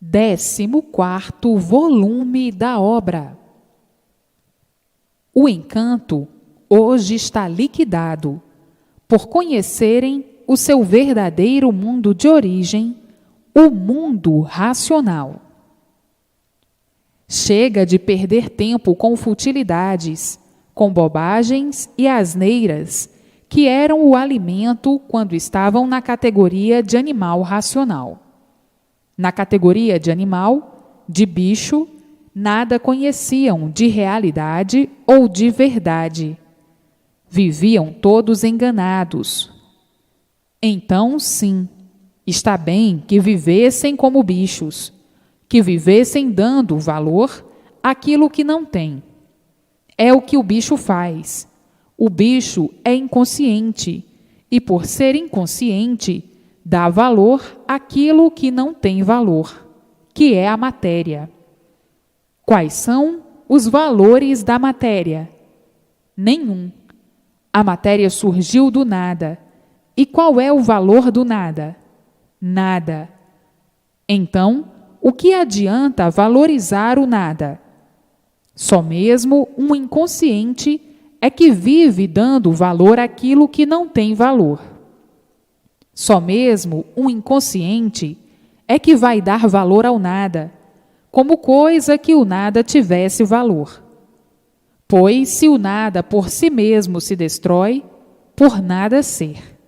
14º volume da obra. O encanto hoje está liquidado, por conhecerem o seu verdadeiro mundo de origem, o mundo racional. Chega de perder tempo com futilidades, com bobagens e asneiras, que eram o alimento quando estavam na categoria de animal racional. Na categoria de animal, de bicho, nada conheciam de realidade ou de verdade. Viviam todos enganados. Então, sim, está bem que vivessem como bichos, que vivessem dando valor àquilo que não tem. É o que o bicho faz. O bicho é inconsciente e, por ser inconsciente, dá valor àquilo que não tem valor, que é a matéria. Quais são os valores da matéria? Nenhum. A matéria surgiu do nada. E qual é o valor do nada? Nada. Então, o que adianta valorizar o nada? Só mesmo um inconsciente é que vive dando valor àquilo que não tem valor. Só mesmo um inconsciente é que vai dar valor ao nada, como coisa que o nada tivesse valor. Pois se o nada por si mesmo se destrói, por nada ser.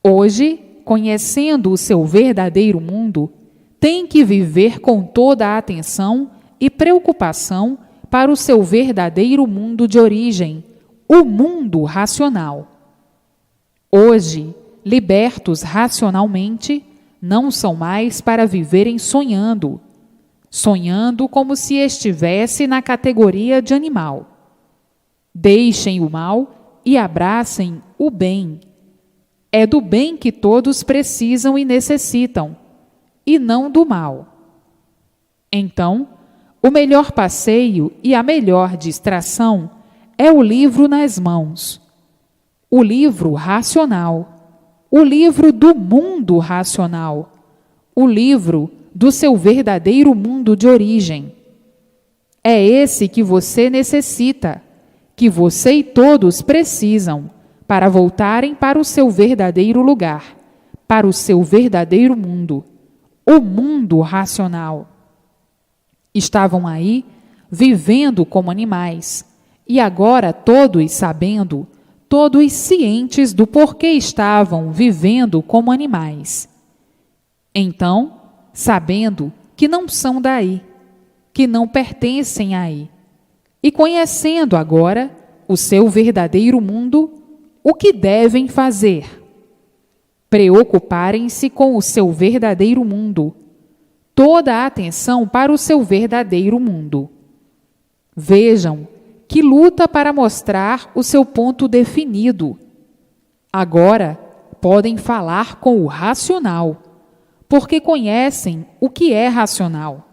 Hoje, conhecendo o seu verdadeiro mundo, tem que viver com toda a atenção e preocupação para o seu verdadeiro mundo de origem, o mundo racional. Hoje, libertos racionalmente, não são mais para viverem sonhando, sonhando como se estivesse na categoria de animal. Deixem o mal e abracem o bem. É do bem que todos precisam e necessitam, e não do mal. Então, o melhor passeio e a melhor distração é o livro nas mãos. O livro racional. O livro do mundo racional. O livro do seu verdadeiro mundo de origem. É esse que você necessita, que você e todos precisam, para voltarem para o seu verdadeiro lugar, para o seu verdadeiro mundo, o mundo racional. Estavam aí, vivendo como animais, e agora todos sabendo, todos cientes do porquê estavam vivendo como animais. Então, sabendo que não são daí, que não pertencem aí, e conhecendo agora o seu verdadeiro mundo, o que devem fazer? Preocuparem-se com o seu verdadeiro mundo, toda a atenção para o seu verdadeiro mundo. Vejam que luta para mostrar o seu ponto definido. Agora podem falar com o racional, porque conhecem o que é racional.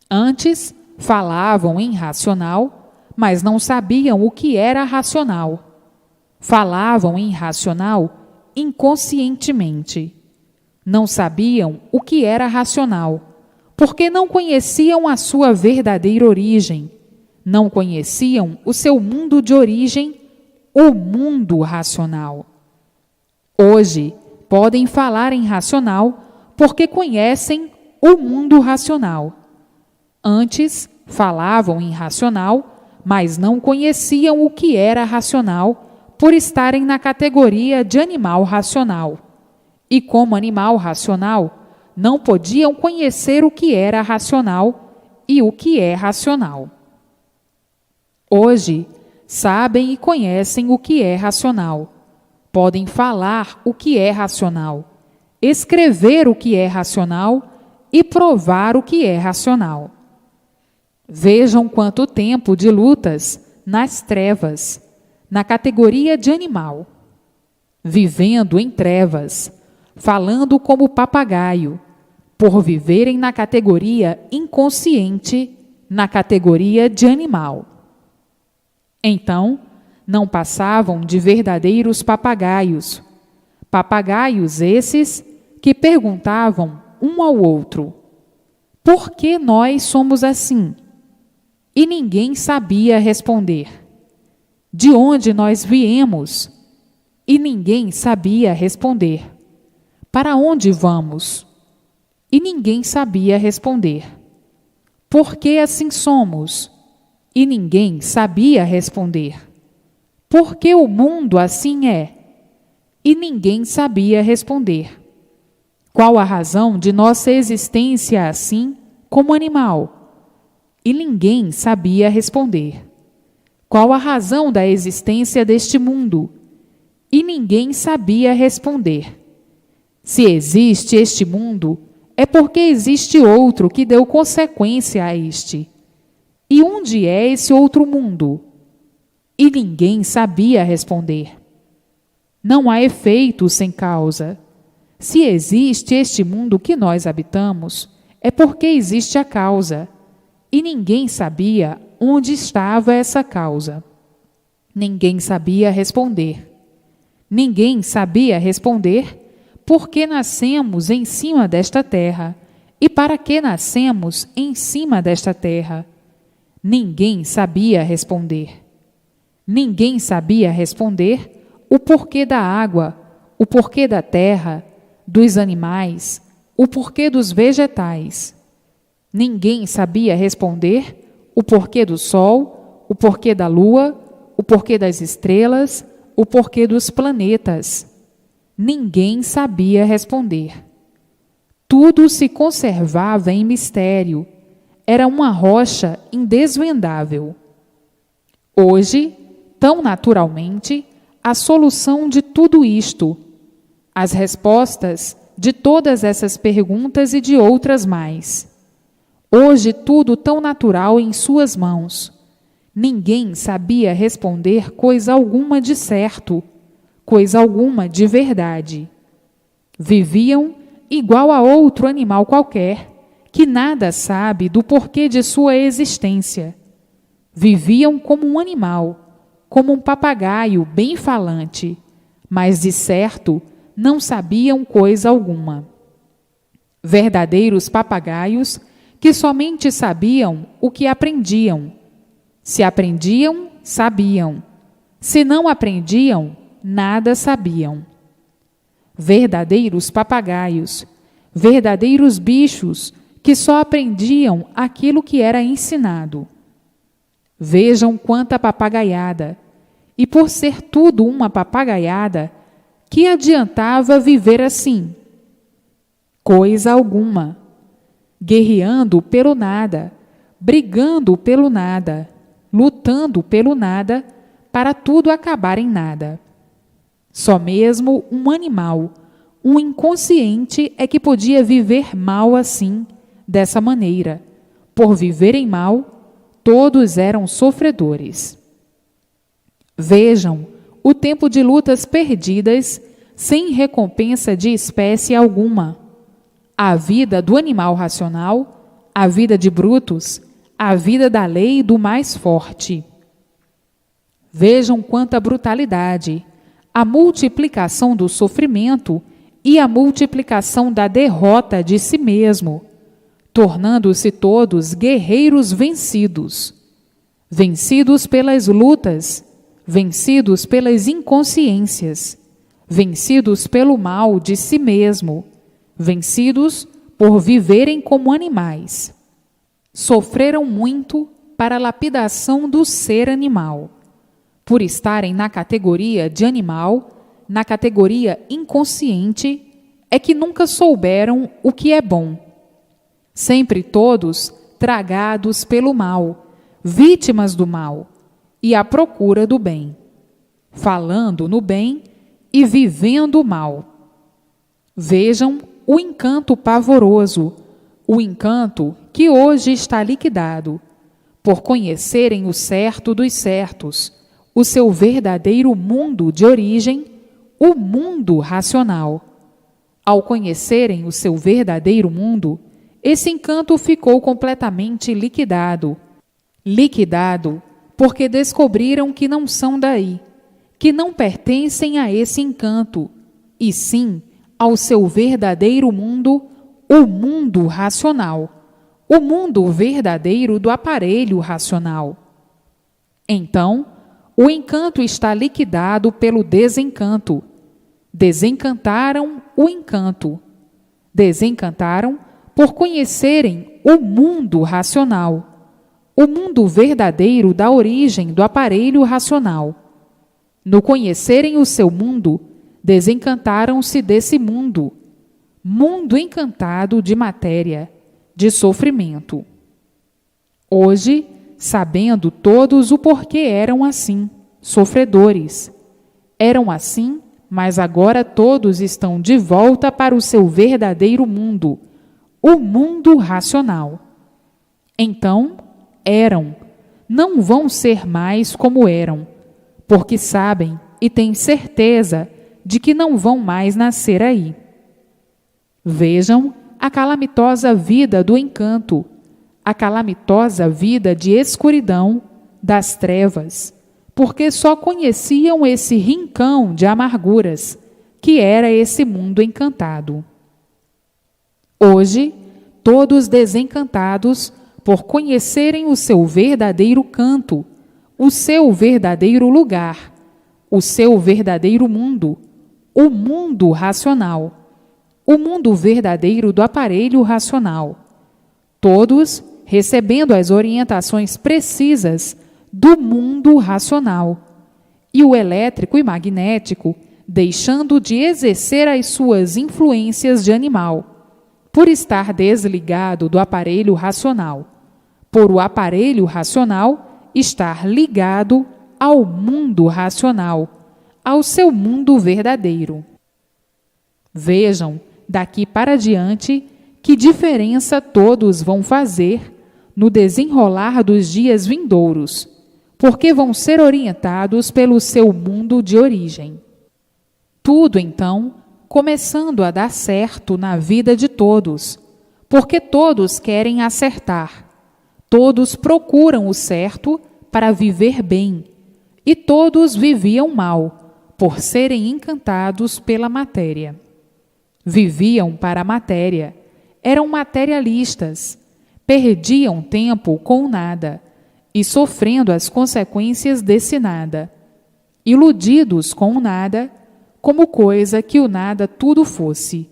Antes falavam em racional, mas não sabiam o que era racional. Falavam em racional inconscientemente. Não sabiam o que era racional, porque não conheciam a sua verdadeira origem, não conheciam o seu mundo de origem, o mundo racional. Hoje, podem falar em racional, porque conhecem o mundo racional. Antes, falavam em racional, mas não conheciam o que era racional, por estarem na categoria de animal racional. E como animal racional, não podiam conhecer o que era racional e o que é racional. Hoje, sabem e conhecem o que é racional. Podem falar o que é racional, escrever o que é racional e provar o que é racional. Vejam quanto tempo de lutas nas trevas, na categoria de animal, vivendo em trevas, falando como papagaio, por viverem na categoria inconsciente, na categoria de animal. Então, não passavam de verdadeiros papagaios. Papagaios esses que perguntavam um ao outro: por que nós somos assim? E ninguém sabia responder. De onde nós viemos? E ninguém sabia responder. Para onde vamos? E ninguém sabia responder. Por que assim somos? E ninguém sabia responder. Por que o mundo assim é? E ninguém sabia responder. Qual a razão de nossa existência assim, como animal? E ninguém sabia responder. Qual a razão da existência deste mundo? E ninguém sabia responder. Se existe este mundo, é porque existe outro que deu consequência a este. E onde é esse outro mundo? E ninguém sabia responder. Não há efeito sem causa. Se existe este mundo que nós habitamos, é porque existe a causa. E ninguém sabia onde estava essa causa. Ninguém sabia responder. Ninguém sabia responder por que nascemos em cima desta terra e para que nascemos em cima desta terra. Ninguém sabia responder. Ninguém sabia responder o porquê da água, o porquê da terra, dos animais, o porquê dos vegetais. Ninguém sabia responder o porquê do sol, o porquê da lua, o porquê das estrelas, o porquê dos planetas. Ninguém sabia responder. Tudo se conservava em mistério. Era uma rocha indesvendável. Hoje, tão naturalmente, a solução de tudo isto, as respostas de todas essas perguntas e de outras mais. Hoje tudo tão natural em suas mãos. Ninguém sabia responder coisa alguma de certo, coisa alguma de verdade. Viviam igual a outro animal qualquer, que nada sabe do porquê de sua existência. Viviam como um animal, como um papagaio bem falante, mas de certo não sabiam coisa alguma. Verdadeiros papagaios que somente sabiam o que aprendiam. Se aprendiam, sabiam. Se não aprendiam, nada sabiam. Verdadeiros papagaios, verdadeiros bichos que só aprendiam aquilo que era ensinado. Vejam quanta papagaiada! E por ser tudo uma papagaiada, que adiantava viver assim? Coisa alguma. Guerreando pelo nada, brigando pelo nada, lutando pelo nada, para tudo acabar em nada. Só mesmo um animal, um inconsciente é que podia viver mal assim, dessa maneira. Por viverem mal, todos eram sofredores. Vejam o tempo de lutas perdidas, sem recompensa de espécie alguma. A vida do animal racional, a vida de Brutus, a vida da lei do mais forte. Vejam quanta brutalidade, a multiplicação do sofrimento e a multiplicação da derrota de si mesmo, tornando-se todos guerreiros vencidos. Vencidos pelas lutas, vencidos pelas inconsciências, vencidos pelo mal de si mesmo, vencidos por viverem como animais. Sofreram muito para a lapidação do ser animal, por estarem na categoria de animal, na categoria inconsciente, é que nunca souberam o que é bom. Sempre todos tragados pelo mal, vítimas do mal e à procura do bem, falando no bem e vivendo o mal. Vejam o encanto pavoroso, o encanto que hoje está liquidado, por conhecerem o certo dos certos, o seu verdadeiro mundo de origem, o mundo racional. Ao conhecerem o seu verdadeiro mundo, esse encanto ficou completamente liquidado. Liquidado porque descobriram que não são daí, que não pertencem a esse encanto, e sim ao seu verdadeiro mundo, o mundo racional, o mundo verdadeiro do aparelho racional. Então, o encanto está liquidado pelo desencanto. Desencantaram o encanto. Desencantaram por conhecerem o mundo racional, o mundo verdadeiro da origem do aparelho racional. No conhecerem o seu mundo, desencantaram-se desse mundo, mundo encantado de matéria, de sofrimento. Hoje, sabendo todos o porquê eram assim, sofredores. Eram assim, mas agora todos estão de volta para o seu verdadeiro mundo, o mundo racional. Então, eram, não vão ser mais como eram, porque sabem e têm certeza de que não vão mais nascer aí. Vejam a calamitosa vida do encanto, a calamitosa vida de escuridão, das trevas, porque só conheciam esse rincão de amarguras, que era esse mundo encantado. Hoje, todos desencantados por conhecerem o seu verdadeiro canto, o seu verdadeiro lugar, o seu verdadeiro mundo, o mundo racional, o mundo verdadeiro do aparelho racional. Todos recebendo as orientações precisas do mundo racional, e o elétrico e magnético deixando de exercer as suas influências de animal, por estar desligado do aparelho racional, por o aparelho racional estar ligado ao mundo racional, ao seu mundo verdadeiro. Vejam, daqui para diante, que diferença todos vão fazer no desenrolar dos dias vindouros, porque vão ser orientados pelo seu mundo de origem. Tudo, então, começando a dar certo na vida de todos, porque todos querem acertar, todos procuram o certo para viver bem, e todos viviam mal, por serem encantados pela matéria. Viviam para a matéria, eram materialistas, perdiam tempo com nada, e sofrendo as consequências desse nada, iludidos com o nada, como coisa que o nada tudo fosse.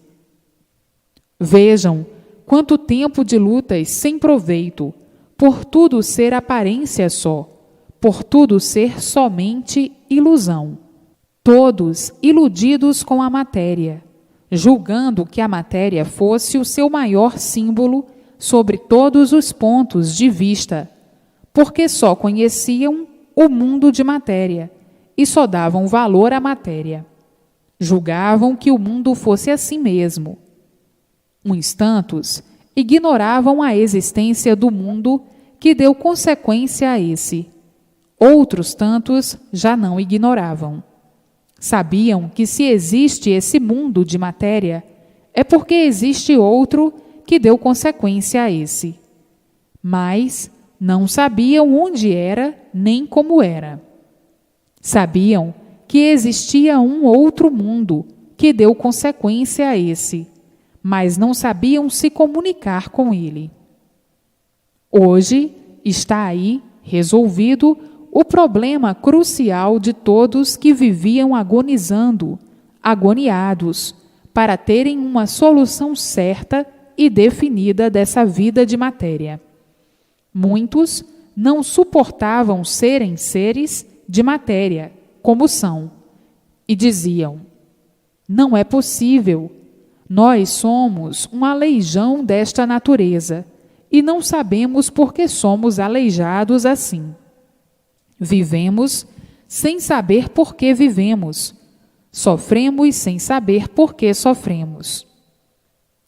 Vejam quanto tempo de lutas sem proveito, por tudo ser aparência só, por tudo ser somente ilusão. Todos iludidos com a matéria, julgando que a matéria fosse o seu maior símbolo sobre todos os pontos de vista, porque só conheciam o mundo de matéria e só davam valor à matéria. Julgavam que o mundo fosse assim mesmo. Uns tantos ignoravam a existência do mundo que deu consequência a esse. Outros tantos já não ignoravam. Sabiam que se existe esse mundo de matéria, é porque existe outro que deu consequência a esse. Mas não sabiam onde era nem como era. Sabiam que existia um outro mundo que deu consequência a esse, mas não sabiam se comunicar com ele. Hoje está aí resolvido o problema crucial de todos que viviam agonizando, agoniados, para terem uma solução certa e definida dessa vida de matéria. Muitos não suportavam serem seres de matéria, como são, e diziam: não é possível, nós somos um aleijão desta natureza, e não sabemos por que somos aleijados assim. Vivemos sem saber por que vivemos, sofremos sem saber por que sofremos.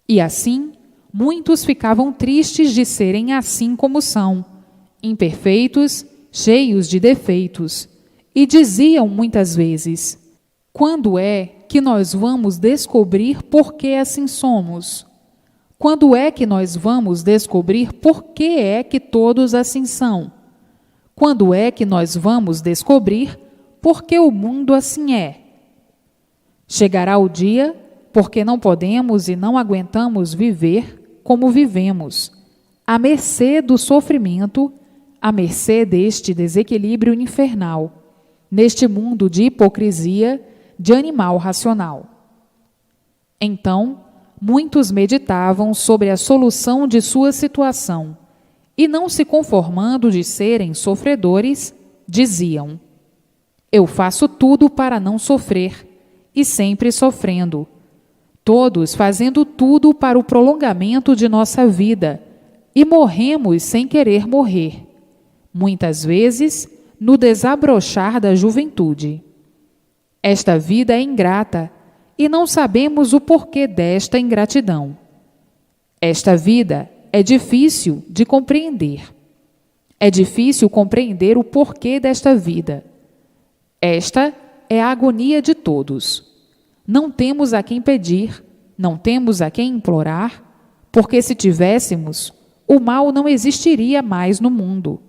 E assim, muitos ficavam tristes de serem assim como são, imperfeitos, cheios de defeitos, e diziam muitas vezes: quando é que nós vamos descobrir por que assim somos? Quando é que nós vamos descobrir por que é que todos assim são? Quando é que nós vamos descobrir por que o mundo assim é? Chegará o dia porque não podemos e não aguentamos viver como vivemos, à mercê do sofrimento, à mercê deste desequilíbrio infernal, neste mundo de hipocrisia de animal racional. Então, muitos meditavam sobre a solução de sua situação e, não se conformando de serem sofredores, diziam: eu faço tudo para não sofrer, e sempre sofrendo. Todos fazendo tudo para o prolongamento de nossa vida, e morremos sem querer morrer, muitas vezes no desabrochar da juventude. Esta vida é ingrata, e não sabemos o porquê desta ingratidão. Esta vida é difícil de compreender. É difícil compreender o porquê desta vida. Esta é a agonia de todos. Não temos a quem pedir, não temos a quem implorar, porque se tivéssemos, o mal não existiria mais no mundo.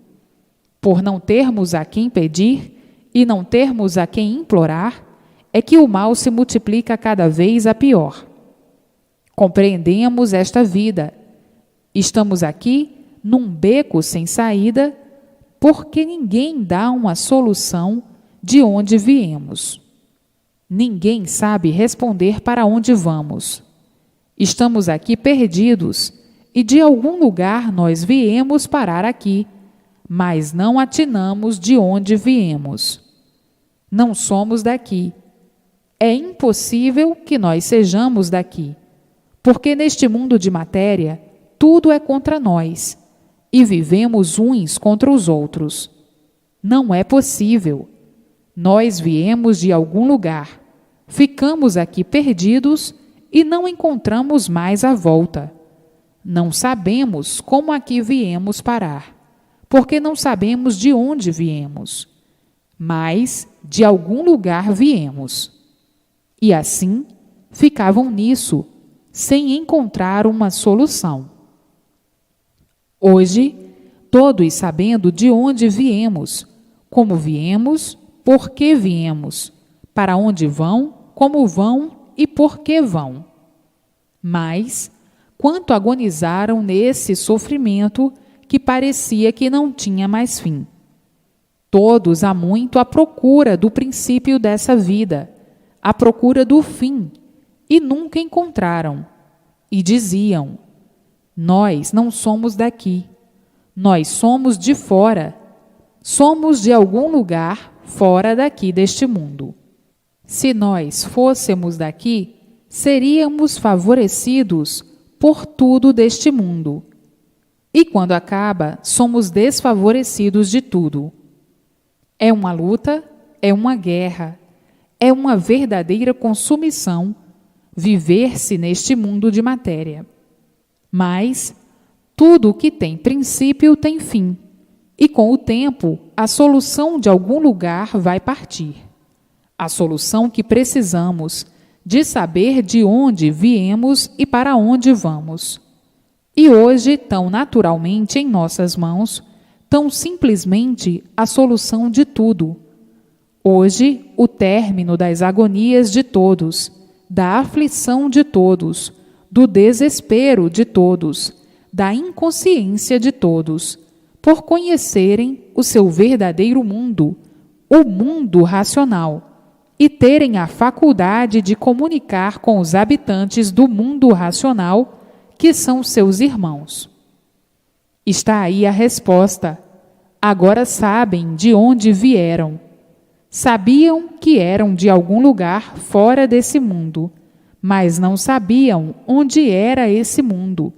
Por não termos a quem pedir e não termos a quem implorar, é que o mal se multiplica cada vez a pior. Compreendemos esta vida. Estamos aqui num beco sem saída, porque ninguém dá uma solução de onde viemos. Ninguém sabe responder para onde vamos. Estamos aqui perdidos e de algum lugar nós viemos parar aqui, mas não atinamos de onde viemos. Não somos daqui. É impossível que nós sejamos daqui, porque neste mundo de matéria tudo é contra nós e vivemos uns contra os outros. Não é possível. Nós viemos de algum lugar, ficamos aqui perdidos e não encontramos mais a volta. Não sabemos como aqui viemos parar, porque não sabemos de onde viemos, mas de algum lugar viemos. E assim ficavam nisso, sem encontrar uma solução. Hoje, todos sabendo de onde viemos, como viemos, por que viemos, para onde vão, como vão e por que vão. Mas, quanto agonizaram nesse sofrimento que parecia que não tinha mais fim. Todos há muito à procura do princípio dessa vida, à procura do fim, e nunca encontraram. E diziam: nós não somos daqui, nós somos de fora, somos de algum lugar fora daqui deste mundo. Se nós fôssemos daqui, seríamos favorecidos por tudo deste mundo. E quando acaba, somos desfavorecidos de tudo. É uma luta, é uma guerra, é uma verdadeira consumição viver-se neste mundo de matéria. Mas tudo o que tem princípio tem fim, e com o tempo a solução de algum lugar vai partir. A solução que precisamos de saber de onde viemos e para onde vamos. E hoje, tão naturalmente em nossas mãos, tão simplesmente a solução de tudo. Hoje, o término das agonias de todos, da aflição de todos, do desespero de todos, da inconsciência de todos, por conhecerem o seu verdadeiro mundo, o mundo racional, e terem a faculdade de comunicar com os habitantes do mundo racional, que são seus irmãos. Está aí a resposta. Agora sabem de onde vieram. Sabiam que eram de algum lugar fora desse mundo, mas não sabiam onde era esse mundo,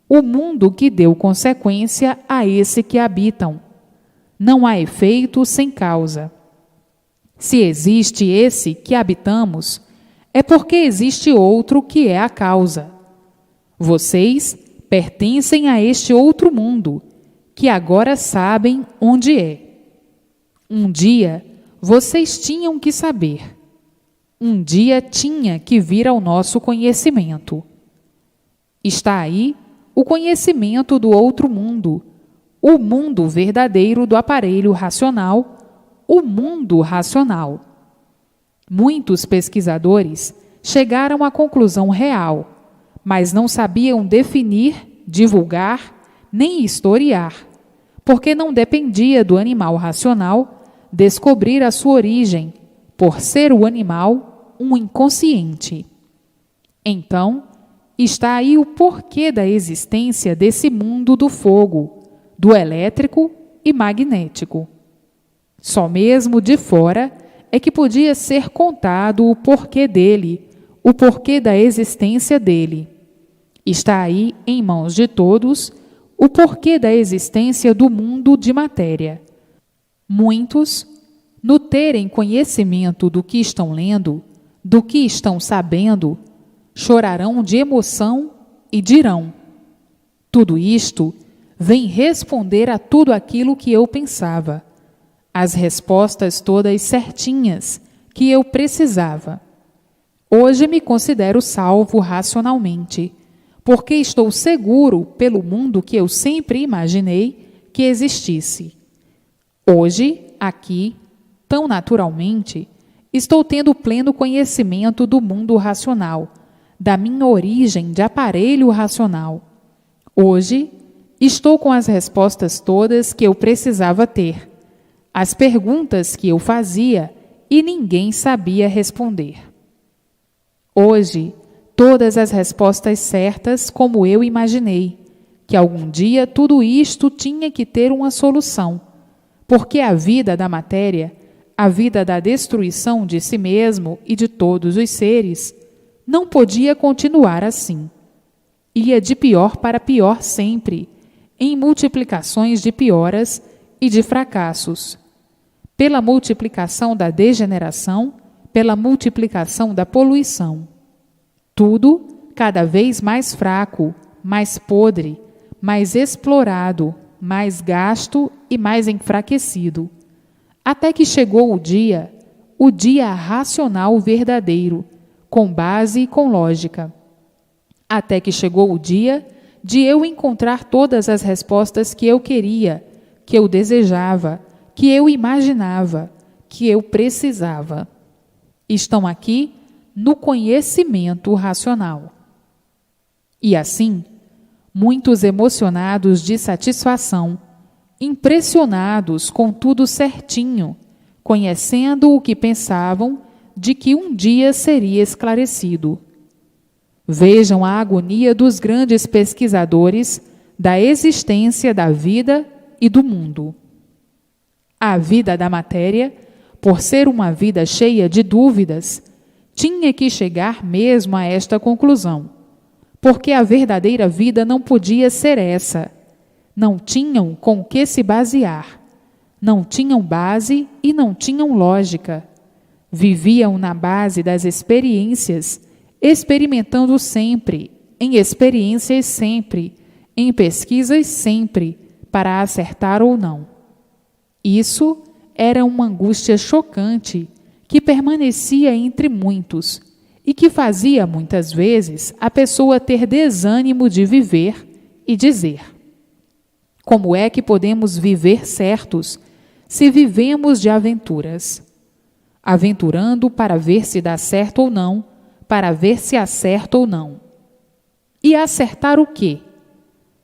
o mundo que deu consequência a esse que habitam. Não há efeito sem causa. Se existe esse que habitamos, é porque existe outro que é a causa. Vocês pertencem a este outro mundo, que agora sabem onde é. Um dia, vocês tinham que saber. Um dia tinha que vir ao nosso conhecimento. Está aí o conhecimento do outro mundo, o mundo verdadeiro do aparelho racional, o mundo racional. Muitos pesquisadores chegaram à conclusão real, mas não sabiam definir, divulgar, nem historiar, porque não dependia do animal racional descobrir a sua origem, por ser o animal um inconsciente. Então, está aí o porquê da existência desse mundo do fogo, do elétrico e magnético. Só mesmo de fora é que podia ser contado o porquê dele, o porquê da existência dele. Está aí, em mãos de todos, o porquê da existência do mundo de matéria. Muitos, no terem conhecimento do que estão lendo, do que estão sabendo, chorarão de emoção e dirão: tudo isto vem responder a tudo aquilo que eu pensava, as respostas todas certinhas que eu precisava. Hoje me considero salvo racionalmente, porque estou seguro pelo mundo que eu sempre imaginei que existisse. Hoje, aqui, tão naturalmente, estou tendo pleno conhecimento do mundo racional, da minha origem de aparelho racional. Hoje, estou com as respostas todas que eu precisava ter, as perguntas que eu fazia e ninguém sabia responder. Hoje, todas as respostas certas como eu imaginei, que algum dia tudo isto tinha que ter uma solução, porque a vida da matéria, a vida da destruição de si mesmo e de todos os seres, não podia continuar assim. Ia de pior para pior sempre, em multiplicações de pioras e de fracassos. Pela multiplicação da degeneração, pela multiplicação da poluição. Tudo cada vez mais fraco, mais podre, mais explorado, mais gasto e mais enfraquecido. Até que chegou o dia racional verdadeiro, com base e com lógica. Até que chegou o dia de eu encontrar todas as respostas que eu queria, que eu desejava, que eu imaginava, que eu precisava. Estão aqui no conhecimento racional. E assim, muitos emocionados de satisfação, impressionados com tudo certinho, conhecendo o que pensavam de que um dia seria esclarecido. Vejam a agonia dos grandes pesquisadores da existência da vida e do mundo. A vida da matéria, por ser uma vida cheia de dúvidas, tinha que chegar mesmo a esta conclusão, porque a verdadeira vida não podia ser essa. Não tinham com que se basear, não tinham base e não tinham lógica. Viviam na base das experiências, experimentando sempre, em experiências sempre, em pesquisas sempre, para acertar ou não. Isso era uma angústia chocante que permanecia entre muitos e que fazia, muitas vezes, a pessoa ter desânimo de viver e dizer: como é que podemos viver certos se vivemos de aventuras? Aventurando para ver se dá certo ou não, para ver se acerta ou não. E acertar o quê?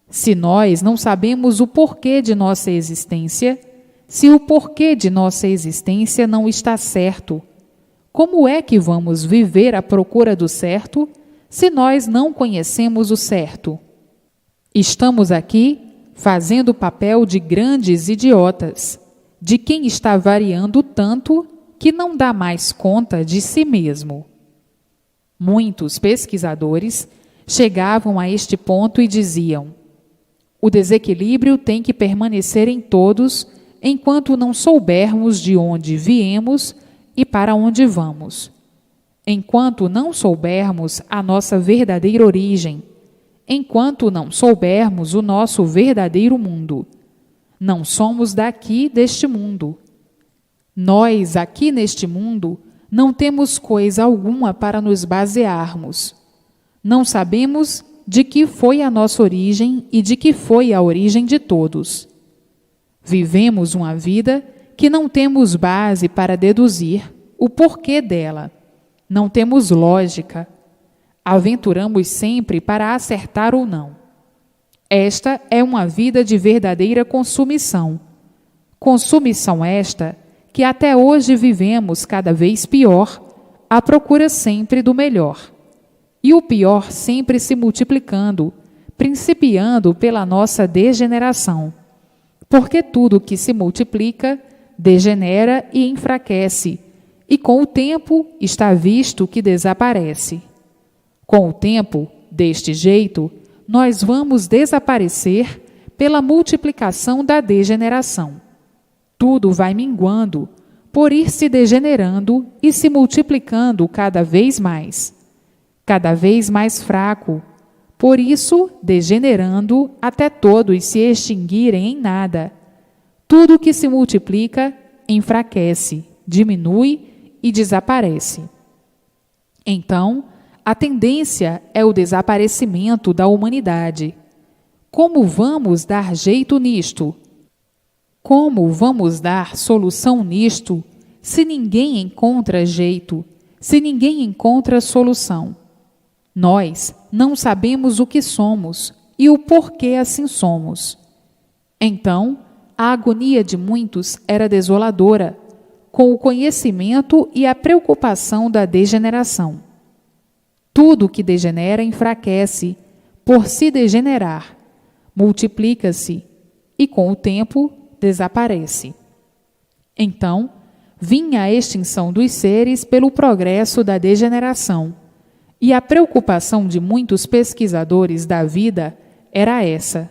Se nós não sabemos o porquê de nossa existência, se o porquê de nossa existência não está certo, como é que vamos viver à procura do certo se nós não conhecemos o certo? Estamos aqui fazendo o papel de grandes idiotas, de quem está variando tanto que não dá mais conta de si mesmo. Muitos pesquisadores chegavam a este ponto e diziam: o desequilíbrio tem que permanecer em todos enquanto não soubermos de onde viemos e para onde vamos. Enquanto não soubermos a nossa verdadeira origem, enquanto não soubermos o nosso verdadeiro mundo. Não somos daqui deste mundo. Nós, aqui neste mundo, não temos coisa alguma para nos basearmos. Não sabemos de que foi a nossa origem e de que foi a origem de todos. Vivemos uma vida que não temos base para deduzir o porquê dela. Não temos lógica. Aventuramos sempre para acertar ou não. Esta é uma vida de verdadeira consumição. Consumição esta que até hoje vivemos cada vez pior, à procura sempre do melhor. E o pior sempre se multiplicando, principiando pela nossa degeneração. Porque tudo que se multiplica, degenera e enfraquece, e com o tempo está visto que desaparece. Com o tempo, deste jeito, nós vamos desaparecer pela multiplicação da degeneração. Tudo vai minguando, por ir se degenerando e se multiplicando cada vez mais fraco, por isso degenerando até todos se extinguirem em nada. Tudo que se multiplica enfraquece, diminui e desaparece. Então, a tendência é o desaparecimento da humanidade. Como vamos dar jeito nisto? Como vamos dar solução nisto, se ninguém encontra jeito, se ninguém encontra solução? Nós não sabemos o que somos e o porquê assim somos. Então, a agonia de muitos era desoladora, com o conhecimento e a preocupação da degeneração. Tudo que degenera enfraquece, por se degenerar, multiplica-se e, com o tempo, desaparece. Então, vinha a extinção dos seres pelo progresso da degeneração, e a preocupação de muitos pesquisadores da vida era essa.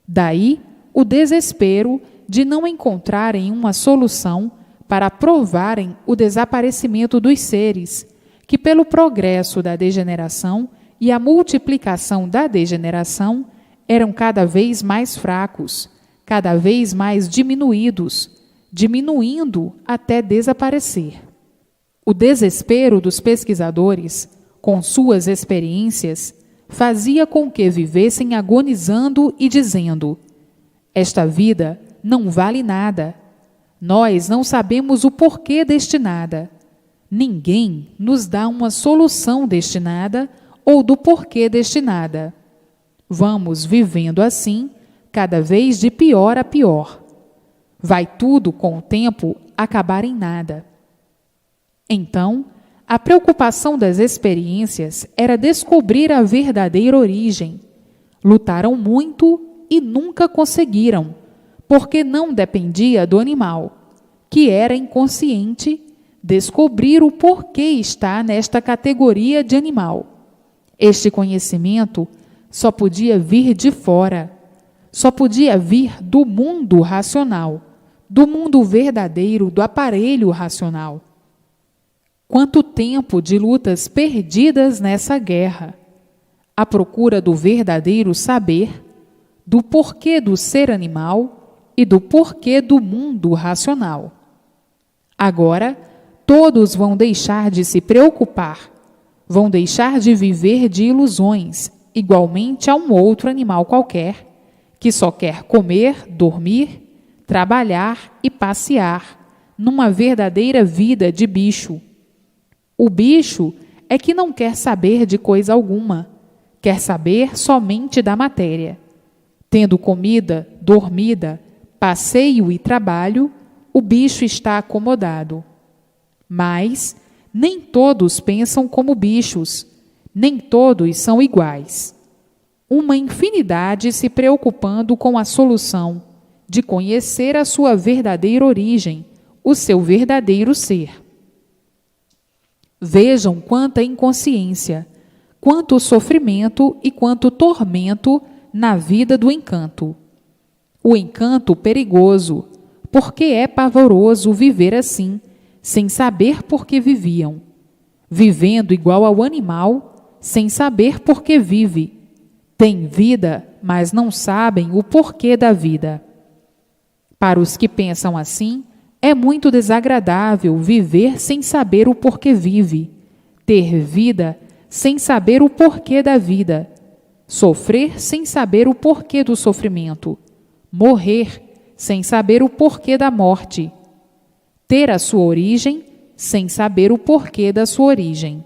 Daí, o desespero de não encontrarem uma solução para provarem o desaparecimento dos seres, que pelo progresso da degeneração e a multiplicação da degeneração eram cada vez mais fracos, cada vez mais diminuídos, diminuindo até desaparecer. O desespero dos pesquisadores, com suas experiências, fazia com que vivessem agonizando e dizendo: esta vida não vale nada. Nós não sabemos o porquê deste nada. Ninguém nos dá uma solução deste nada ou do porquê deste nada. Vamos vivendo assim, cada vez de pior a pior. Vai tudo, com o tempo, acabar em nada. Então, a preocupação das experiências era descobrir a verdadeira origem. Lutaram muito e nunca conseguiram, porque não dependia do animal, que era inconsciente, descobrir o porquê está nesta categoria de animal. Este conhecimento só podia vir de fora, só podia vir do mundo racional, do mundo verdadeiro, do aparelho racional. Quanto tempo de lutas perdidas nessa guerra, à procura do verdadeiro saber, do porquê do ser animal e do porquê do mundo racional. Agora, todos vão deixar de se preocupar, vão deixar de viver de ilusões, igualmente a um outro animal qualquer, que só quer comer, dormir, trabalhar e passear, numa verdadeira vida de bicho. O bicho é que não quer saber de coisa alguma, quer saber somente da matéria. Tendo comida, dormida, passeio e trabalho, o bicho está acomodado. Mas nem todos pensam como bichos, nem todos são iguais. Uma infinidade se preocupando com a solução de conhecer a sua verdadeira origem, o seu verdadeiro ser. Vejam quanta inconsciência, quanto sofrimento e quanto tormento na vida do encanto. O encanto perigoso, porque é pavoroso viver assim, sem saber por que viviam. Vivendo igual ao animal, sem saber por que vive. Tem vida, mas não sabem o porquê da vida. Para os que pensam assim, é muito desagradável viver sem saber o porquê vive, ter vida sem saber o porquê da vida, sofrer sem saber o porquê do sofrimento, morrer sem saber o porquê da morte, ter a sua origem sem saber o porquê da sua origem.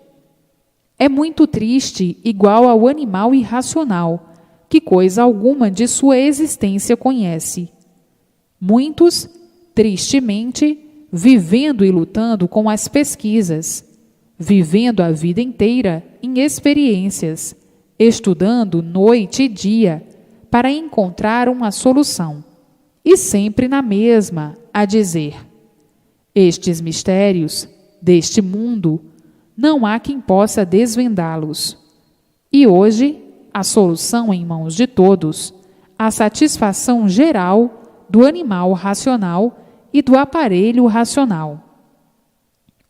É muito triste, igual ao animal irracional, que coisa alguma de sua existência conhece. Muitos, tristemente, vivendo e lutando com as pesquisas, vivendo a vida inteira em experiências, estudando noite e dia para encontrar uma solução, e sempre na mesma, a dizer: estes mistérios deste mundo, não há quem possa desvendá-los. E hoje, a solução em mãos de todos, a satisfação geral do animal racional e do aparelho racional.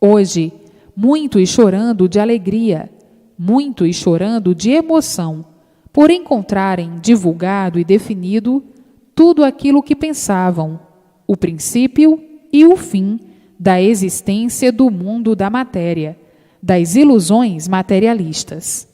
Hoje, muitos chorando de alegria, muitos chorando de emoção, por encontrarem divulgado e definido tudo aquilo que pensavam, o princípio e o fim da existência do mundo da matéria, das ilusões materialistas.